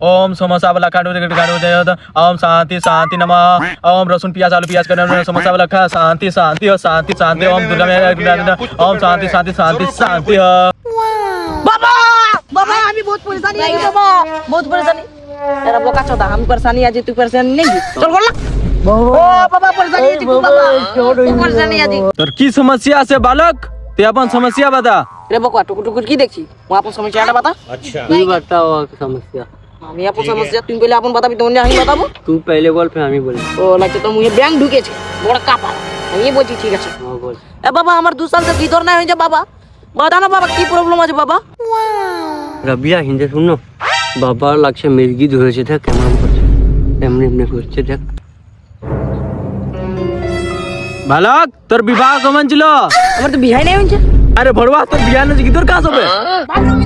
ओम समोसा वाला काटो काटो दे ओम शांति शांति नमः ओम रसून प्याज आलू प्याज करने समोसा वाला खा शांति शांति और शांति शांति ओम दुर्गा मैया ओम शांति शांति शांति शांति बाबा बाबा আমি বহুত পরেশানি है बाबा बहुत परेशानी तेरा बोका चौथा हम परेशानी आज तू परेशानी नहीं चल बोल ओ बाबा परेशानी है तू बाबा तू परेशानी है তোর কি সমস্যা আছে বালক তুই अपन समस्या बता रे बकवा टुकुर टुकुर की देखছি वो अपन समस्याটা बता तू बताओ समस्या আমি अपन समस्या तुम पहले अपन बताबी तो আমি बताबো तू पहले बोल फिर আমি বলি ও লাগছে তো মুই ব্যাংক ঢুকেছে বড় কাপা আমি বলছি ঠিক আছে হ্যাঁ বল এ বাবা আমার 2 সাল থেকে ভিতর না হয়ে যা বাবা বাদা না বাবা কি প্রবলেম আছে বাবা রাবিয়া হিন্দে শুনো বাবা লাগছে মির্গি ধরেছে দেখ কেমন করছে এমনি এমনি করছে দেখ বালক তোর বিবাহ কমন ছিল আমার তো বিহাই নাই হইছে আরে ভড়বা তোর বিয়াহ না কি তোর কাজ হবে বাবা আমি